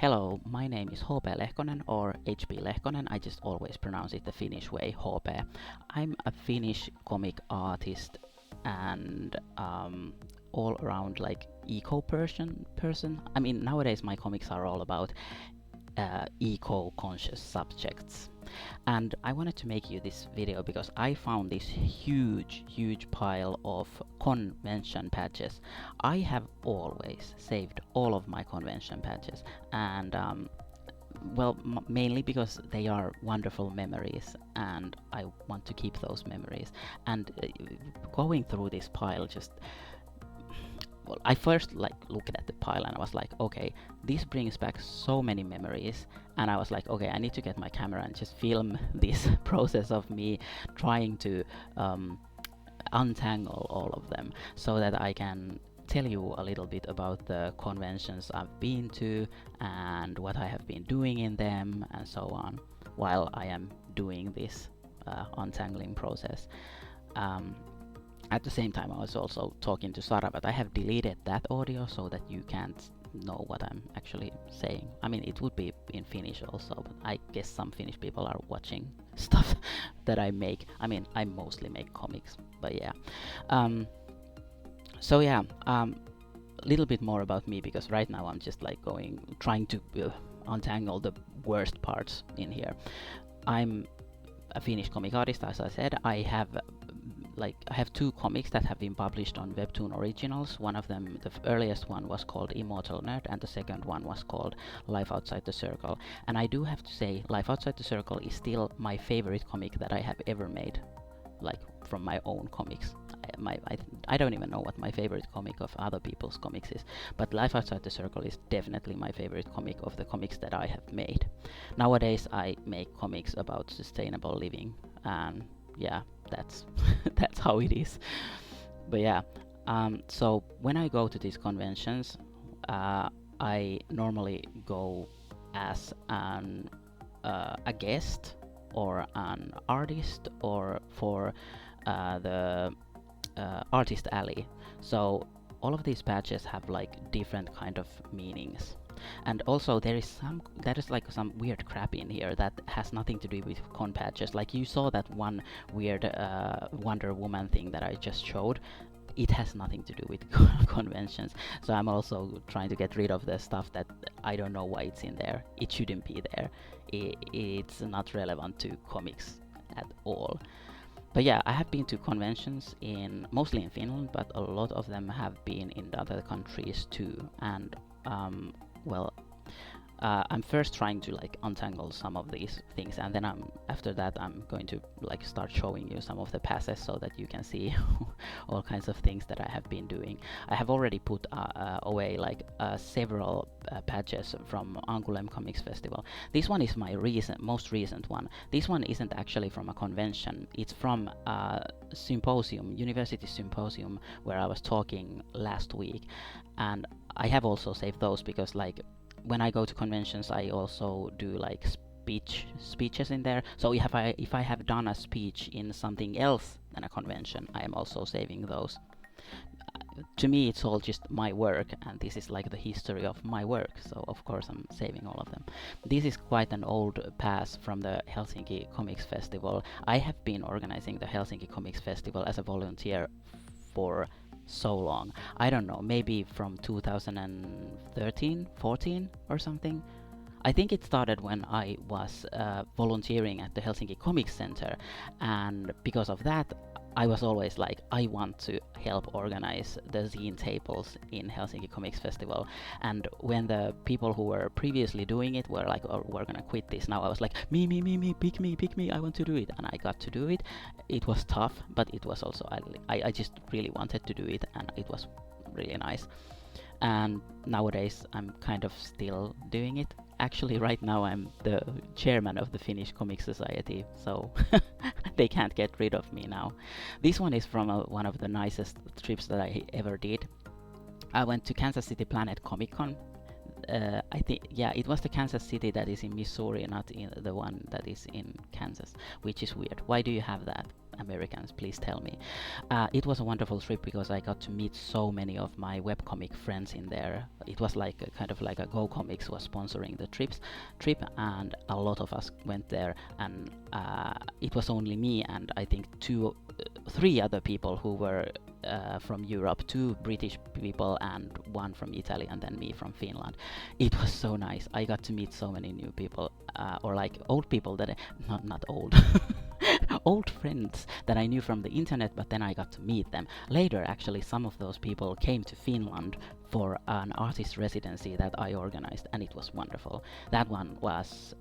Hello, my name is HP Lehkonen or HP Lehkonen. I just always pronounce it the Finnish way, HP. I'm a Finnish comic artist and all around like eco person. I mean, nowadays my comics are all about eco-conscious subjects. And I wanted to make you this video because I found this huge pile of convention patches. I have always saved all of my convention patches, and well, mainly because they are wonderful memories, and I want to keep those memories. And going through this pile, just well, I first like looked at the pile and I was like, okay, this brings back so many memories, and I was like, okay, I need to get my camera and just film this process of me trying to untangle all of them so that I can tell you a little bit about the conventions I've been to and what I have been doing in them and so on while I am doing this untangling process. At the same time, I was also talking to Sara, but I have deleted that audio so that you can't know what I'm actually saying. I mean, it would be in Finnish also, but I guess some Finnish people are watching stuff that I make. I mean, I mostly make comics, but yeah. So yeah, little bit more about me, because right now I'm just like trying to untangle the worst parts in here. I'm a Finnish comic artist, as I said. I have two comics that have been published on Webtoon Originals. One of them, the earliest one, was called Immortal Nerd, and the second one was called Life Outside the Circle. And I do have to say, Life Outside the Circle is still my favorite comic that I have ever made, like from my own comics. I don't even know what my favorite comic of other people's comics is, but Life Outside the Circle is definitely my favorite comic of the comics that I have made. Nowadays I make comics about sustainable living, and yeah, that's that's how it is. But yeah, so when I go to these conventions, I normally go as a guest or an artist, or for the artist alley. So all of these patches have like different kind of meanings. And also there is like some weird crap in here that has nothing to do with con patches. Like you saw that one weird Wonder Woman thing that I just showed. It has nothing to do with conventions. So I'm also trying to get rid of the stuff that I don't know why it's in there. It shouldn't be there. It's not relevant to comics at all. But yeah, I have been to conventions mostly in Finland, but a lot of them have been in other countries too. And well, I'm first trying to like untangle some of these things, and then after that I'm going to like start showing you some of the passes so that you can see all kinds of things that I have been doing. I have already put away like several patches from Angoulême Comics Festival. This one is my most recent one. This one isn't actually from a convention. It's from a symposium, university symposium, where I was talking last week, and I have also saved those because like when I go to conventions, I also do like speeches in there. So if I have done a speech in something else than a convention, I am also saving those. To me, it's all just my work, and this is like the history of my work, so of course I'm saving all of them. This is quite an old pass from the Helsinki Comics Festival. I have been organizing the Helsinki Comics Festival as a volunteer for so long. I don't know, maybe from 2013, 14 or something. I think it started when I was volunteering at the Helsinki Comics Center, and because of that I was always like, I want to help organize the zine tables in Helsinki Comics Festival. And when the people who were previously doing it were like, oh, we're gonna quit this now, I was like, me, pick me, I want to do it. And I got to do it. It was tough, but it was also, I just really wanted to do it, and it was really nice. And nowadays I'm kind of still doing it. Actually, right now I'm the chairman of the Finnish Comic Society, so they can't get rid of me now. This one is from one of the nicest trips that I ever did. I went to Kansas City Planet Comic Con. I think, yeah, it was the Kansas City that is in Missouri, not in the one that is in Kansas, which is weird. Why do you have that? Americans, please tell me. It was a wonderful trip because I got to meet so many of my webcomic friends in there. It was like a kind of like a Go Comics was sponsoring the trip, and a lot of us went there. And it was only me and I think three other people who were from Europe, two British people and one from Italy, and then me from Finland. It was so nice. I got to meet so many new people, or like old people that not old, old friends that I knew from the internet, but then I got to meet them later. Actually, some of those people came to Finland for an artist residency that I organized, and it was wonderful. That one was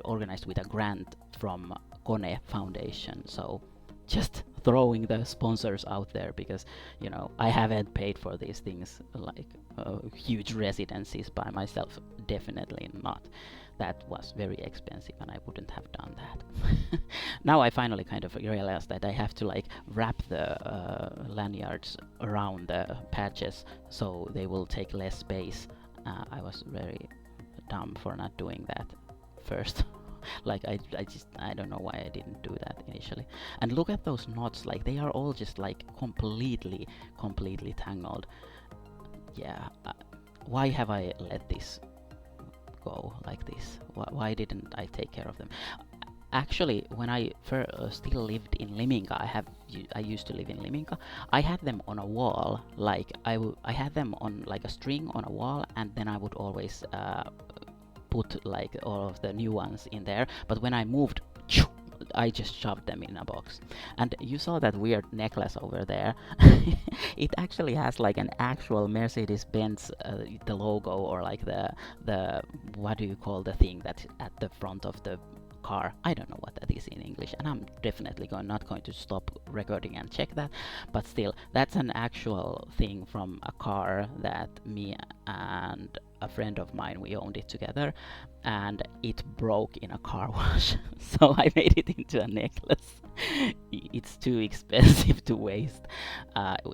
organized with a grant from Kone Foundation. So just throwing the sponsors out there, because I haven't paid for these things, like huge residencies by myself. Definitely not. That was very expensive and I wouldn't have done that. Now I finally kind of realized that I have to like wrap the lanyards around the patches so they will take less space. I was very dumb for not doing that first. Like I don't know why I didn't do that initially. And look at those knots, like they are all just like completely tangled. Yeah, why have I let this go like this? Why didn't I take care of them? Actually, when I still lived in Liminka, I used to live in Liminka. I had them on a wall, like I had them on like a string on a wall, and then I would always put like all of the new ones in there. But when I moved, I just shoved them in a box. And you saw that weird necklace over there. It actually has like an actual Mercedes-Benz, the logo, or like the what do you call the thing that's at the front of the car? I don't know what that is in English, and I'm definitely not going to stop recording and check that. But still, that's an actual thing from a car that me and a friend of mine, we owned it together, and it broke in a car wash. So I made it into a necklace. It's too expensive to waste.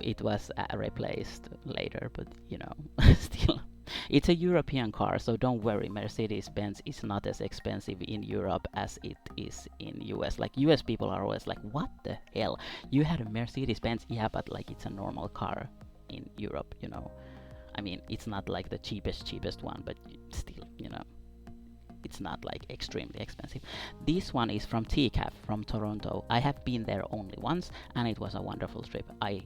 It was replaced later, but still. It's a European car, so don't worry, Mercedes-Benz is not as expensive in Europe as it is in US. Like US people are always like, what the hell? You had a Mercedes-Benz? Yeah, but like it's a normal car in Europe, I mean, it's not like the cheapest one, but still, it's not like extremely expensive. This one is from TCAF from Toronto. I have been there only once, and it was a wonderful trip. I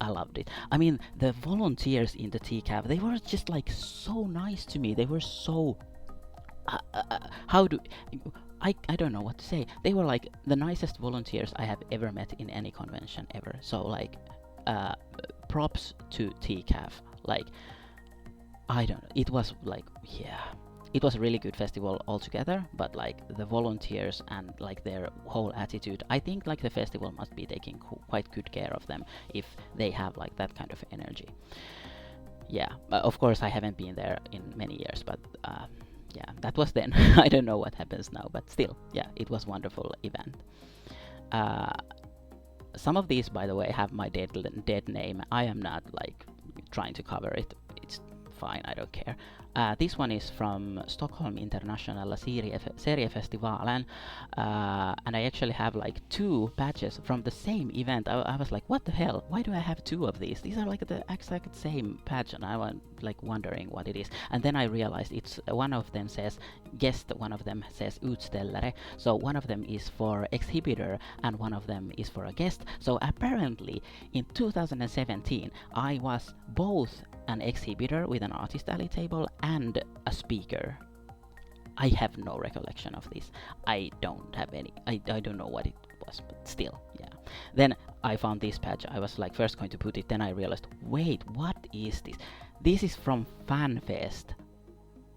loved it. I mean, the volunteers in the TCAF, they were just like so nice to me. They were so I don't know what to say. They were like the nicest volunteers I have ever met in any convention ever. So like props to TCAF. Like, I don't know, it was like, yeah, it was a really good festival altogether, but like the volunteers and like their whole attitude, I think like the festival must be taking quite good care of them if they have like that kind of energy. Yeah, of course I haven't been there in many years, but yeah, that was then. I don't know what happens now, but still, yeah, it was a wonderful event. Some of these, by the way, have my dead name. I am not like trying to cover it. It's fine, I don't care. This one is from Stockholm International Seriefestivalen, and I actually have like two patches from the same event. I was like, what the hell? Why do I have two of these? These are like the exact same patch, and I was like wondering what it is. And then I realized it's one of them says guest, one of them says utställare. So one of them is for exhibitor, and one of them is for a guest. So apparently in 2017 I was both an exhibitor with an artist alley table and a speaker. I have no recollection of this. I don't have any. I don't know what it was, but still, yeah. Then I found this patch. I was like first going to put it, then I realized, wait, what is this? This is from FanFest.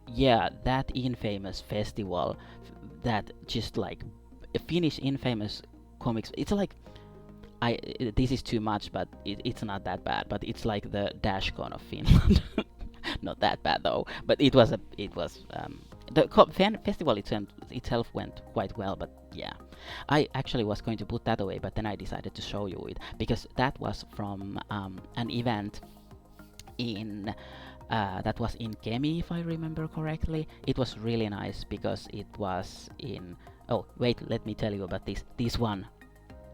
Yeah, that infamous festival that just like Finnish infamous comics. It's like this is too much, but it's not that bad. But it's like the DashCon of Finland. Not that bad though. But it was the festival itself went quite well. But yeah, I actually was going to put that away, but then I decided to show you it because that was from an event in. That was in Kemi, if I remember correctly. It was really nice because it was in. Oh wait, let me tell you about this. This one.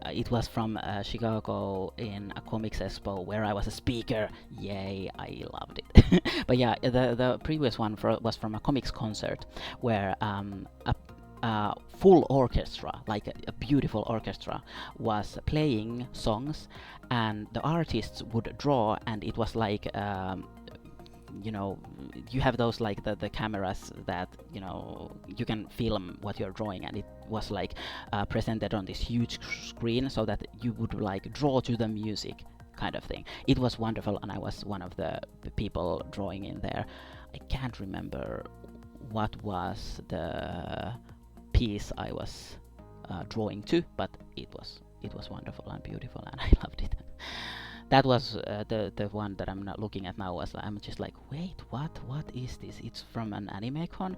it was from Chicago in a comics expo where I was a speaker. Yay, I loved it. But yeah, the previous one was from a comics concert where a full orchestra, like a beautiful orchestra, was playing songs, and the artists would draw, and it was like you know, you have those like the cameras that, you know, you can film what you're drawing, and it was like presented on this huge screen so that you would like draw to the music kind of thing. It was wonderful, and I was one of the people drawing in there. I can't remember what was the piece I was drawing to, but it was wonderful and beautiful, and I loved it. That was the one that I'm not looking at now. Was I'm just like, wait, what is this? It's from an anime con,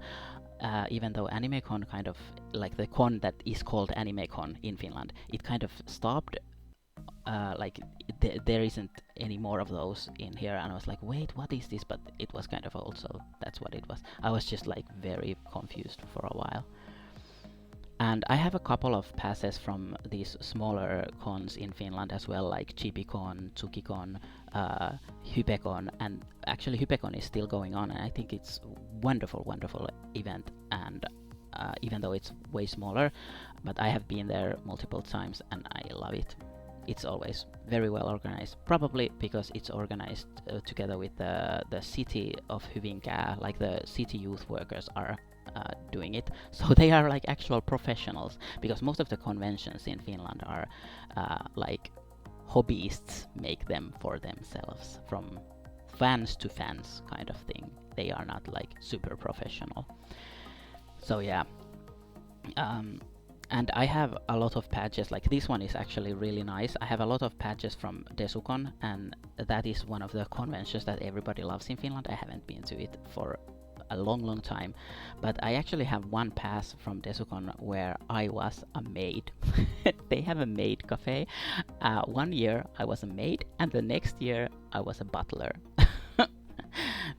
even though anime con kind of like the con that is called anime con in Finland, it kind of stopped. Like there isn't any more of those in here, and I was like, wait, what is this? But it was kind of old, so that's what it was. I was just like very confused for a while. And I have a couple of passes from these smaller cons in Finland as well, like Chipicon, Tsukicon, Hypecon, and actually Hypecon is still going on, and I think it's wonderful event, and even though it's way smaller, but I have been there multiple times and I love it. It's always very well organized, probably because it's organized together with the city of Hyvinkää, like the city youth workers are doing it, so they are like actual professionals, because most of the conventions in Finland are like hobbyists make them for themselves, from fans to fans kind of thing. They are not like super professional. So yeah, and I have a lot of patches, like this one is actually really nice. I have a lot of patches from Desukon, and that is one of the conventions that everybody loves in Finland. I haven't been to it for a long time, but I actually have one pass from Desukon where I was a maid. They have a maid cafe. 1 year I was a maid, and the next year I was a butler.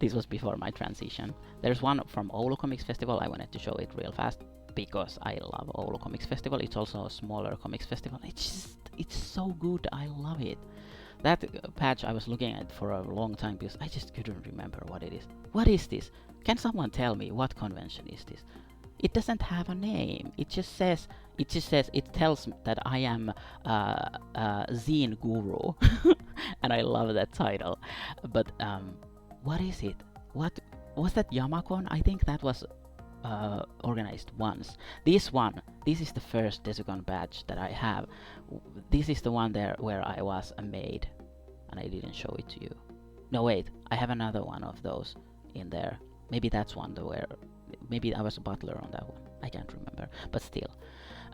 This was before my transition. There's one from Oulu Comics Festival. I wanted to show it real fast because I love Oulu Comics Festival. It's also a smaller comics festival. It's so good. I love it. That patch I was looking at for a long time because I just couldn't remember what it is. What is this? Can someone tell me what convention is this? It doesn't have a name. It tells that I am zine guru, and I love that title. But what is it? What was that? Yamakon? I think that was organized once. This is the first Desukon badge that I have. This is the one there where I was a maid, and I didn't show it to you. No, wait, I have another one of those in there. Maybe that's one where maybe I was a butler on that one. I can't remember, but still.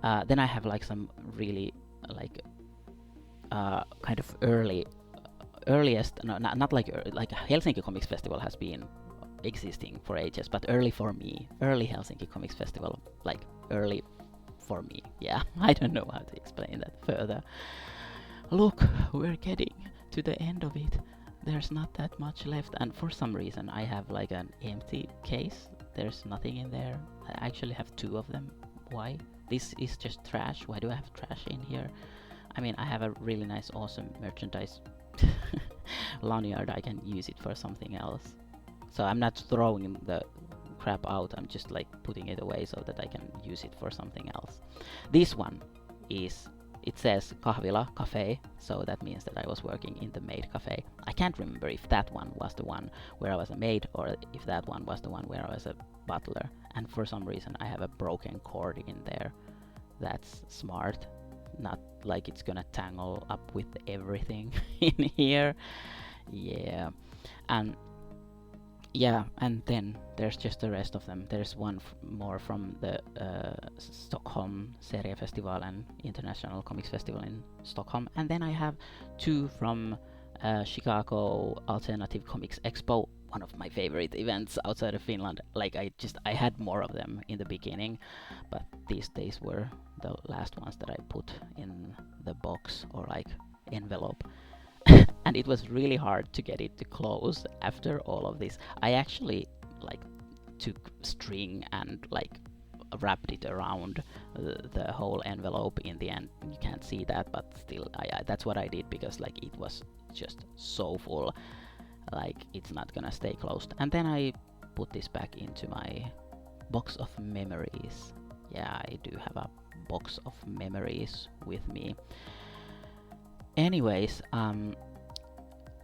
Then I have like some really like kind of earliest. No, not like Helsinki Comics Festival has been existing for ages, but early Helsinki Comics Festival, like early for me. Yeah, I don't know how to explain that further. Look, we're getting to the end of it. There's not that much left, and for some reason I have like an empty case. There's nothing in there. I actually have 2 of them. Why? This is just trash. Why do I have trash in here? I mean, I have a really nice, awesome merchandise lanyard. I can use it for something else. So I'm not throwing the crap out, I'm just like putting it away so that I can use it for something else. This one it says kahvila, cafe, so that means that I was working in the maid cafe. I can't remember if that one was the one where I was a maid or if that one was the one where I was a butler. And for some reason I have a broken cord in there. That's smart. Not like it's gonna tangle up with everything in here. Yeah, and then there's just the rest of them. There's one more from the Stockholm Serie Festival and International Comics Festival in Stockholm, and then I have 2 from Chicago Alternative Comics Expo, one of my favorite events outside of Finland. Like I had more of them in the beginning, but these days were the last ones that I put in the box or like envelope. And it was really hard to get it to close after all of this. I actually like took string and like wrapped it around the whole envelope. In the end, you can't see that, but still, that's what I did, because like it was just so full, like it's not gonna stay closed. And then I put this back into my box of memories. Yeah, I do have a box of memories with me. Anyways,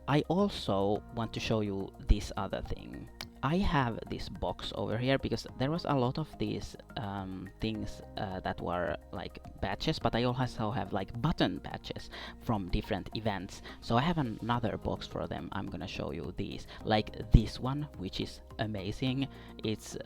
I also want to show you this other thing. I have this box over here because there was a lot of these things that were like badges, but I also have like button badges from different events. So I have another box for them. I'm gonna show you these. Like this one, which is amazing. It's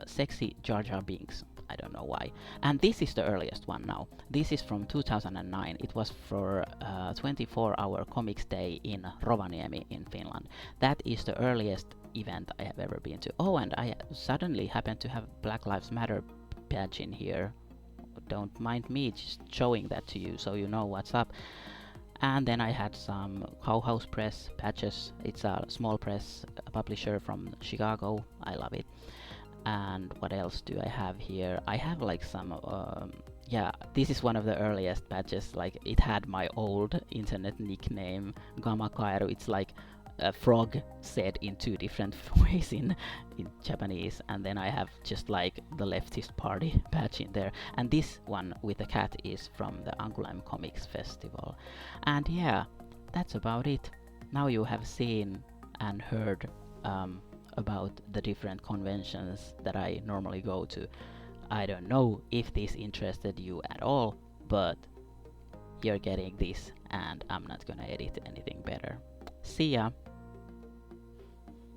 sexy Jar Jar Binks. I don't know why. And this is the earliest one now. This is from 2009. It was for 24-hour comics day in Rovaniemi in Finland. That is the earliest event I have ever been to. Oh, and I suddenly happened to have Black Lives Matter badge in here. Don't mind me just showing that to you so you know what's up. And then I had some Cowhouse Press patches. It's a small press, a publisher from Chicago. I love it. And what else do I have here? I have like some yeah, this is one of the earliest badges. Like it had my old internet nickname Gamakaeru. It's like a frog said in two different ways in Japanese. And then I have just like the leftist party badge in there. And this one with the cat is from the Angoulême Comics Festival. And yeah, that's about it. Now you have seen and heard about the different conventions that I normally go to. I don't know if this interested you at all, but you're getting this and I'm not gonna edit anything better. See ya!